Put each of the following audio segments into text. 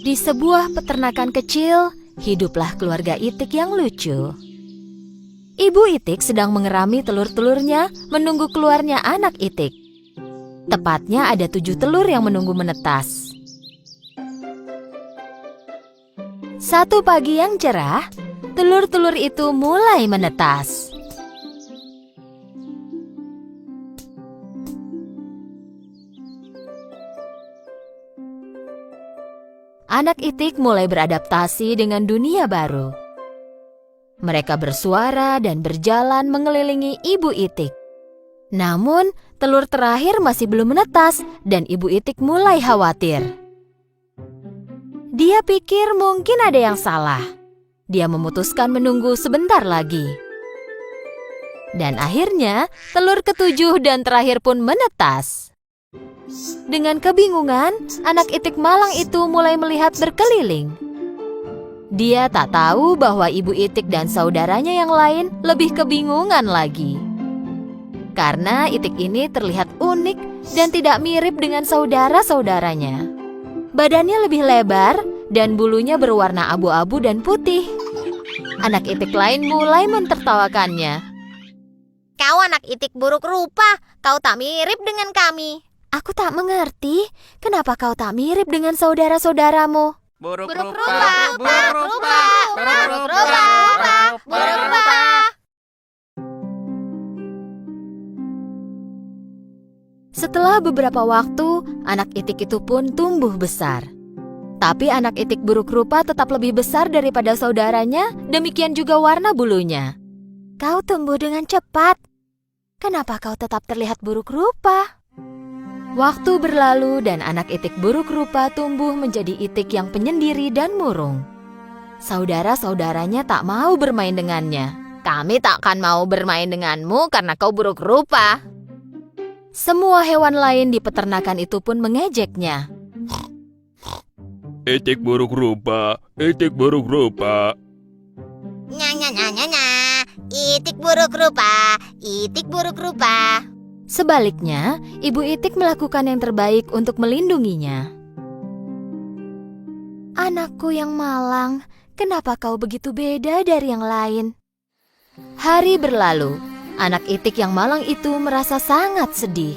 Di sebuah peternakan kecil, hiduplah keluarga Itik yang lucu. Ibu Itik sedang mengerami telur-telurnya menunggu keluarnya anak Itik. Tepatnya ada 7 telur yang menunggu menetas. Satu pagi yang cerah, telur-telur itu mulai menetas. Anak Itik mulai beradaptasi dengan dunia baru. Mereka bersuara dan berjalan mengelilingi Ibu Itik. Namun, telur terakhir masih belum menetas dan Ibu Itik mulai khawatir. Dia pikir mungkin ada yang salah. Dia memutuskan menunggu sebentar lagi. Dan akhirnya, telur ke-7 dan terakhir pun menetas. Dengan kebingungan, anak Itik malang itu mulai melihat berkeliling. Dia tak tahu bahwa Ibu Itik dan saudaranya yang lain lebih kebingungan lagi. Karena Itik ini terlihat unik dan tidak mirip dengan saudara-saudaranya. Badannya lebih lebar dan bulunya berwarna abu-abu dan putih. Anak Itik lain mulai mentertawakannya. Kau anak Itik buruk rupa, kau tak mirip dengan kami. Aku tak mengerti, kenapa kau tak mirip dengan saudara-saudaramu? Buruk Buruk rupa, rupa, buruk rupa, buruk rupa, buruk rupa. Setelah beberapa waktu, anak Itik itu pun tumbuh besar. Tapi anak Itik buruk rupa tetap lebih besar daripada saudaranya, demikian juga warna bulunya. Kau tumbuh dengan cepat. Kenapa kau tetap terlihat buruk rupa? Waktu berlalu dan anak Itik buruk rupa tumbuh menjadi Itik yang penyendiri dan murung. Saudara-saudaranya tak mau bermain dengannya. Kami tak akan mau bermain denganmu karena kau buruk rupa. Semua hewan lain di peternakan itu pun mengejeknya. Itik buruk rupa, Itik buruk rupa. Nya. Itik buruk rupa, Itik buruk rupa. Sebaliknya, Ibu Itik melakukan yang terbaik untuk melindunginya. Anakku yang malang, kenapa kau begitu beda dari yang lain? Hari berlalu, anak Itik yang malang itu merasa sangat sedih.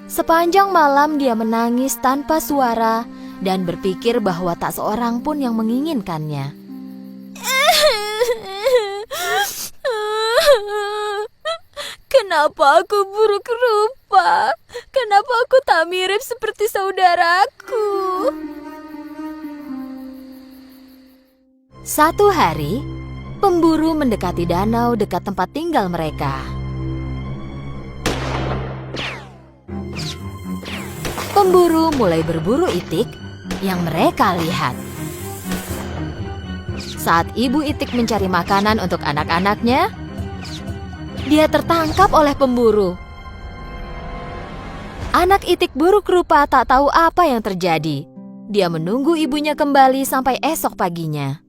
Sepanjang malam dia menangis tanpa suara dan berpikir bahwa tak seorang pun yang menginginkannya. Kenapa aku buruk rupa? Kenapa aku tak mirip seperti saudaraku? Satu hari, pemburu mendekati danau dekat tempat tinggal mereka. Pemburu mulai berburu Itik yang mereka lihat. Saat Ibu Itik mencari makanan untuk anak-anaknya, dia tertangkap oleh pemburu. Anak Itik buruk rupa tak tahu apa yang terjadi. Dia menunggu ibunya kembali sampai esok paginya.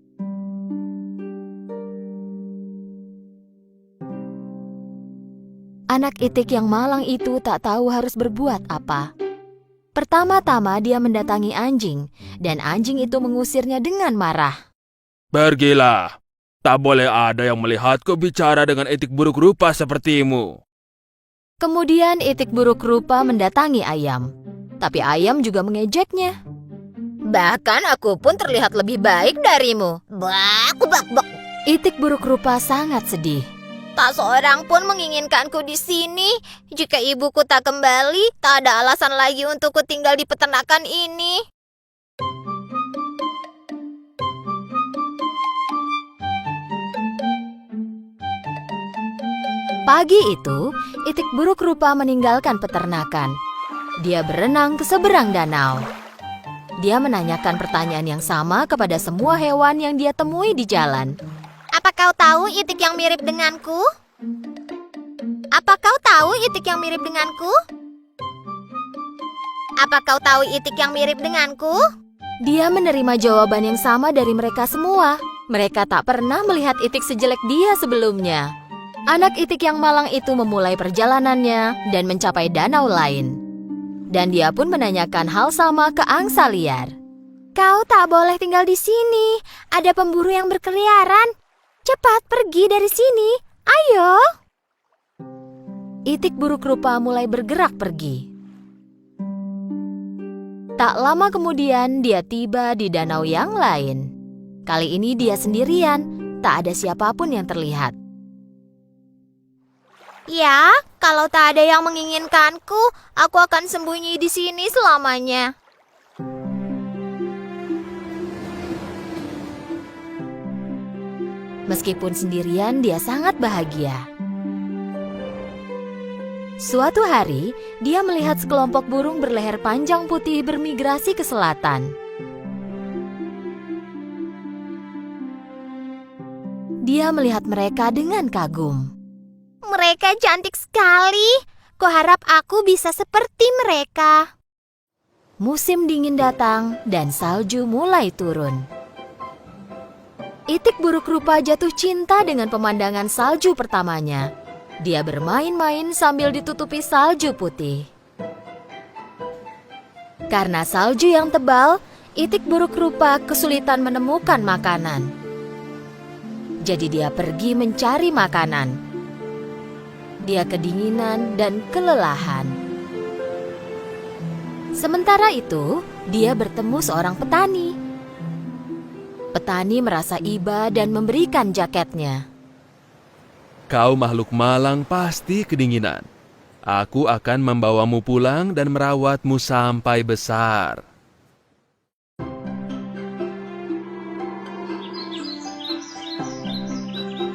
Anak Itik yang malang itu tak tahu harus berbuat apa. Pertama-tama dia mendatangi anjing, dan anjing itu mengusirnya dengan marah. Pergilah. Tak boleh ada yang melihatku bicara dengan Itik buruk rupa sepertimu. Kemudian Itik buruk rupa mendatangi ayam. Tapi ayam juga mengejeknya. Bahkan aku pun terlihat lebih baik darimu. Bak. Itik buruk rupa sangat sedih. Tak seorang pun menginginkanku di sini. Jika ibuku tak kembali, tak ada alasan lagi untukku tinggal di peternakan ini. Pagi itu, Itik buruk rupa meninggalkan peternakan. Dia berenang ke seberang danau. Dia menanyakan pertanyaan yang sama kepada semua hewan yang dia temui di jalan. Apa kau tahu Itik yang mirip denganku? Apa kau tahu Itik yang mirip denganku? Apa kau tahu Itik yang mirip denganku? Dia menerima jawaban yang sama dari mereka semua. Mereka tak pernah melihat Itik sejelek dia sebelumnya. Anak Itik yang malang itu memulai perjalanannya dan mencapai danau lain. Dan dia pun menanyakan hal sama ke angsa liar. Kau tak boleh tinggal di sini. Ada pemburu yang berkeliaran. Cepat pergi dari sini. Ayo. Itik buruk rupa mulai bergerak pergi. Tak lama kemudian dia tiba di danau yang lain. Kali ini dia sendirian, tak ada siapapun yang terlihat. Ya, kalau tak ada yang menginginkanku, aku akan sembunyi di sini selamanya. Meskipun sendirian, dia sangat bahagia. Suatu hari, dia melihat sekelompok burung berleher panjang putih bermigrasi ke selatan. Dia melihat mereka dengan kagum. Mereka cantik sekali. Kuharap aku bisa seperti mereka. Musim dingin datang dan salju mulai turun. Itik buruk rupa jatuh cinta dengan pemandangan salju pertamanya. Dia bermain-main sambil ditutupi salju putih. Karena salju yang tebal, itik buruk rupa kesulitan menemukan makanan. Jadi dia pergi mencari makanan. Dia kedinginan dan kelelahan. Sementara itu, dia bertemu seorang petani. Petani merasa iba dan memberikan jaketnya. Kau makhluk malang pasti kedinginan. Aku akan membawamu pulang dan merawatmu sampai besar.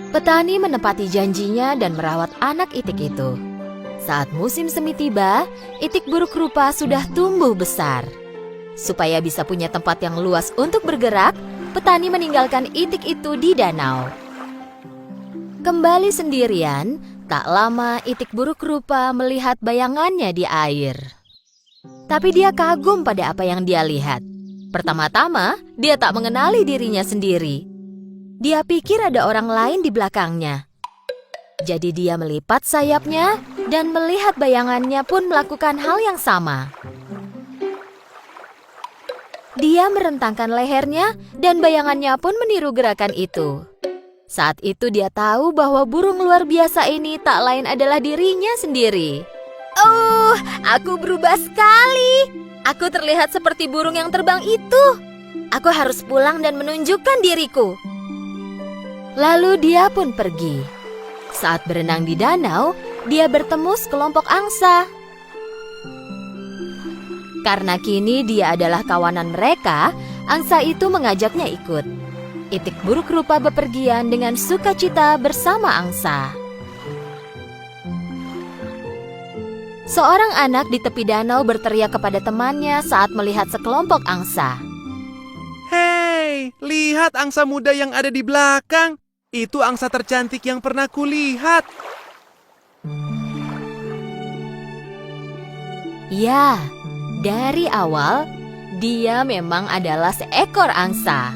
Petani menepati janjinya dan merawat anak itik itu. Saat musim semi tiba, itik buruk rupa sudah tumbuh besar. Supaya bisa punya tempat yang luas untuk bergerak, petani meninggalkan itik itu di danau. Kembali sendirian, tak lama itik buruk rupa melihat bayangannya di air. Tapi dia kagum pada apa yang dia lihat. Pertama-tama, dia tak mengenali dirinya sendiri. Dia pikir ada orang lain di belakangnya. Jadi dia melipat sayapnya dan melihat bayangannya pun melakukan hal yang sama. Dia merentangkan lehernya dan bayangannya pun meniru gerakan itu. Saat itu dia tahu bahwa burung luar biasa ini tak lain adalah dirinya sendiri. Oh, aku berubah sekali. Aku terlihat seperti burung yang terbang itu. Aku harus pulang dan menunjukkan diriku. Lalu dia pun pergi. Saat berenang di danau, dia bertemu sekelompok angsa. Karena kini dia adalah kawanan mereka, angsa itu mengajaknya ikut. Itik buruk rupa bepergian dengan sukacita bersama angsa. Seorang anak di tepi danau berteriak kepada temannya saat melihat sekelompok angsa. Hei, lihat angsa muda yang ada di belakang. Itu angsa tercantik yang pernah kulihat. Ya, dari awal dia memang adalah seekor angsa.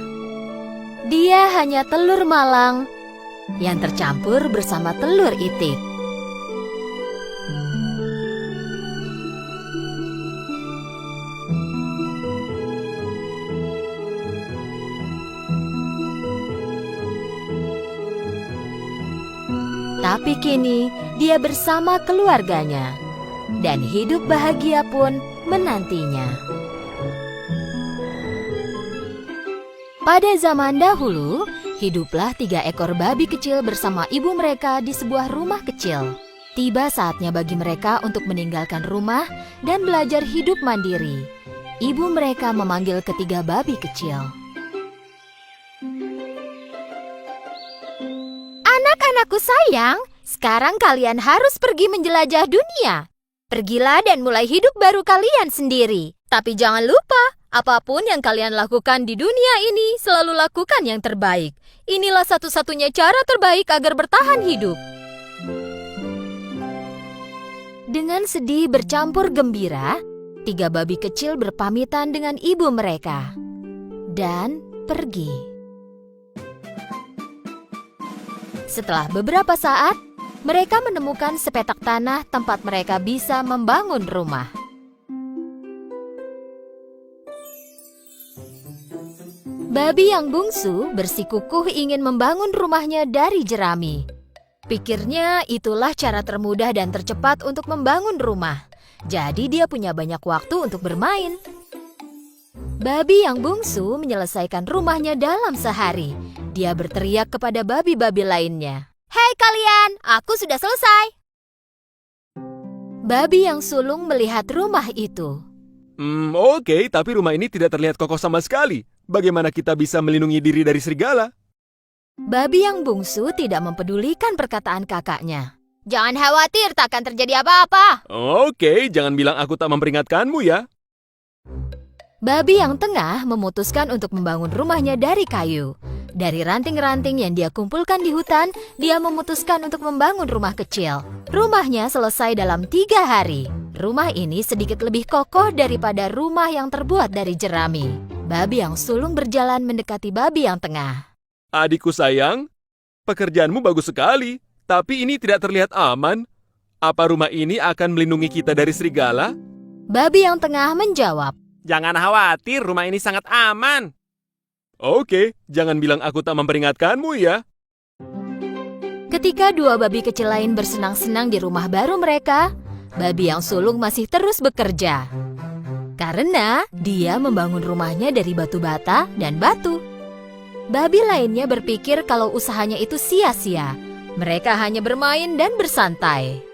Dia hanya telur malang yang tercampur bersama telur itik. Tapi kini dia bersama keluarganya dan hidup bahagia pun menantinya. Pada zaman dahulu, hiduplah 3 ekor babi kecil bersama ibu mereka di sebuah rumah kecil. Tiba saatnya bagi mereka untuk meninggalkan rumah dan belajar hidup mandiri. Ibu mereka memanggil ketiga babi kecil. Anak-anakku sayang, sekarang kalian harus pergi menjelajah dunia. Pergilah dan mulai hidup baru kalian sendiri. Tapi jangan lupa, apapun yang kalian lakukan di dunia ini, selalu lakukan yang terbaik. Inilah satu-satunya cara terbaik agar bertahan hidup. Dengan sedih bercampur gembira, 3 babi kecil berpamitan dengan ibu mereka dan pergi. Setelah beberapa saat, mereka menemukan sepetak tanah tempat mereka bisa membangun rumah. Babi yang bungsu bersikukuh ingin membangun rumahnya dari jerami. Pikirnya itulah cara termudah dan tercepat untuk membangun rumah. Jadi dia punya banyak waktu untuk bermain. Babi yang bungsu menyelesaikan rumahnya dalam sehari. Dia berteriak kepada babi-babi lainnya. "Hei kalian, aku sudah selesai." Babi yang sulung melihat rumah itu. Oke, tapi rumah ini tidak terlihat kokoh sama sekali. Bagaimana kita bisa melindungi diri dari serigala? Babi yang bungsu tidak mempedulikan perkataan kakaknya. "Jangan khawatir, takkan terjadi apa-apa." Oke, jangan bilang aku tak memperingatkanmu ya. Babi yang tengah memutuskan untuk membangun rumahnya dari kayu. Dari ranting-ranting yang dia kumpulkan di hutan, dia memutuskan untuk membangun rumah kecil. Rumahnya selesai dalam 3 hari. Rumah ini sedikit lebih kokoh daripada rumah yang terbuat dari jerami. Babi yang sulung berjalan mendekati babi yang tengah. Adikku sayang, pekerjaanmu bagus sekali, tapi ini tidak terlihat aman. Apa rumah ini akan melindungi kita dari serigala? Babi yang tengah menjawab. Jangan khawatir, rumah ini sangat aman. Oke, jangan bilang aku tak memperingatkanmu ya. Ketika 2 babi kecil lain bersenang-senang di rumah baru mereka, babi yang sulung masih terus bekerja. Karena dia membangun rumahnya dari batu bata dan batu. Babi lainnya berpikir kalau usahanya itu sia-sia. Mereka hanya bermain dan bersantai.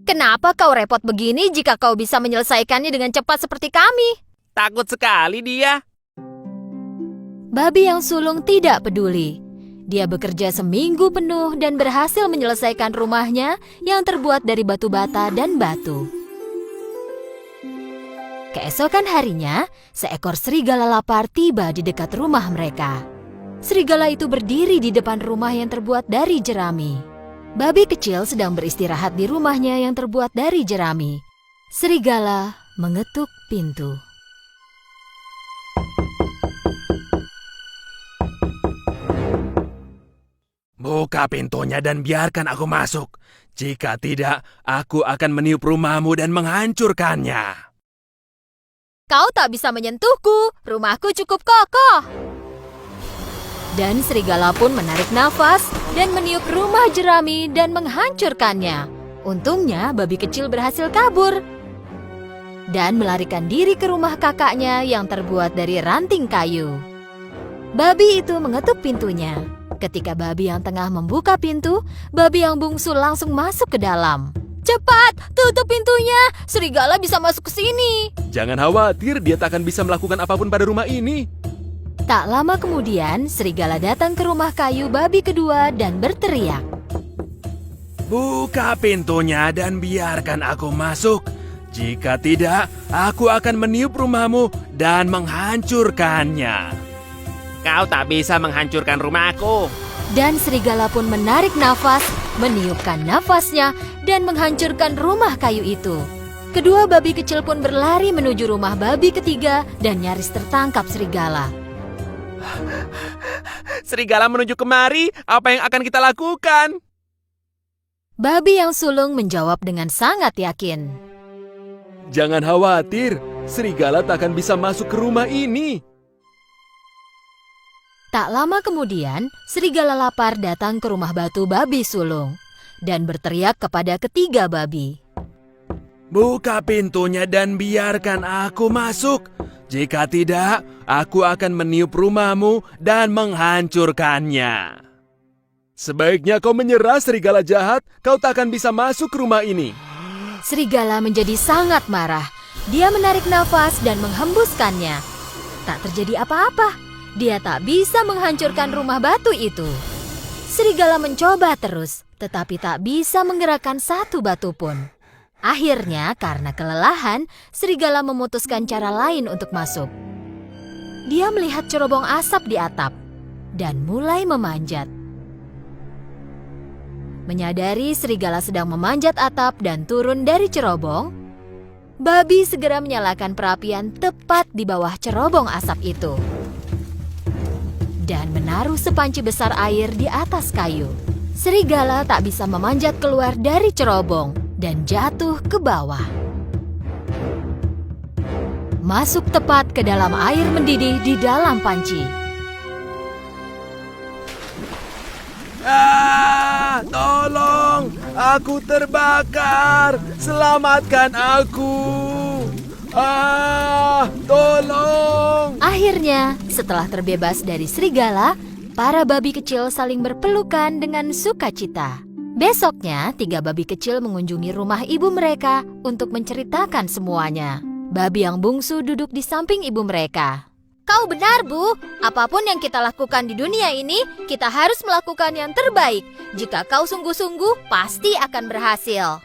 "Kenapa kau repot begini jika kau bisa menyelesaikannya dengan cepat seperti kami?" Takut sekali dia. Babi yang sulung tidak peduli. Dia bekerja seminggu penuh dan berhasil menyelesaikan rumahnya yang terbuat dari batu bata dan batu. Keesokan harinya, seekor serigala lapar tiba di dekat rumah mereka. Serigala itu berdiri di depan rumah yang terbuat dari jerami. Babi kecil sedang beristirahat di rumahnya yang terbuat dari jerami. Serigala mengetuk pintu. Buka pintunya dan biarkan aku masuk. Jika tidak, aku akan meniup rumahmu dan menghancurkannya. "Kau tak bisa menyentuhku, rumahku cukup kokoh." Dan serigala pun menarik nafas dan meniup rumah jerami dan menghancurkannya. Untungnya babi kecil berhasil kabur dan melarikan diri ke rumah kakaknya yang terbuat dari ranting kayu. Babi itu mengetuk pintunya. Ketika babi yang tengah membuka pintu, babi yang bungsu langsung masuk ke dalam. "Cepat, tutup pintunya, serigala bisa masuk ke sini." Jangan khawatir, dia tak akan bisa melakukan apapun pada rumah ini. Tak lama kemudian, serigala datang ke rumah kayu babi kedua dan berteriak. Buka pintunya dan biarkan aku masuk. Jika tidak, aku akan meniup rumahmu dan menghancurkannya. Kau tak bisa menghancurkan rumahku. Dan serigala pun menarik nafas, meniupkan nafasnya, dan menghancurkan rumah kayu itu. Kedua babi kecil pun berlari menuju rumah babi ketiga dan nyaris tertangkap serigala. Serigala menuju kemari, apa yang akan kita lakukan? Babi yang sulung menjawab dengan sangat yakin. Jangan khawatir, serigala tak akan bisa masuk ke rumah ini. Tak lama kemudian, serigala lapar datang ke rumah batu babi sulung dan berteriak kepada ketiga babi. Buka pintunya dan biarkan aku masuk. Jika tidak, aku akan meniup rumahmu dan menghancurkannya. Sebaiknya kau menyerah, serigala jahat. Kau tak akan bisa masuk ke rumah ini. Serigala menjadi sangat marah. Dia menarik nafas dan menghembuskannya. Tak terjadi apa-apa. Dia tak bisa menghancurkan rumah batu itu. Serigala mencoba terus, tetapi tak bisa menggerakkan satu batu pun. Akhirnya, karena kelelahan, serigala memutuskan cara lain untuk masuk. Dia melihat cerobong asap di atap dan mulai memanjat. Menyadari serigala sedang memanjat atap dan turun dari cerobong, babi segera menyalakan perapian tepat di bawah cerobong asap itu dan menaruh sepanci besar air di atas kayu. Serigala tak bisa memanjat keluar dari cerobong dan jatuh ke bawah. masuk tepat ke dalam air mendidih di dalam panci. Tolong, aku terbakar. Selamatkan aku. Tolong. Akhirnya, setelah terbebas dari serigala, para babi kecil saling berpelukan dengan sukacita. Besoknya, 3 babi kecil mengunjungi rumah ibu mereka untuk menceritakan semuanya. Babi yang bungsu duduk di samping ibu mereka. Kau benar, Bu. Apapun yang kita lakukan di dunia ini, kita harus melakukan yang terbaik. Jika kau sungguh-sungguh, pasti akan berhasil.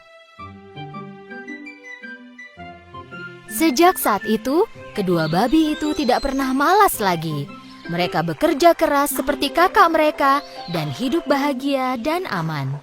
Sejak saat itu, kedua babi itu tidak pernah malas lagi. Mereka bekerja keras seperti kakak mereka dan hidup bahagia dan aman.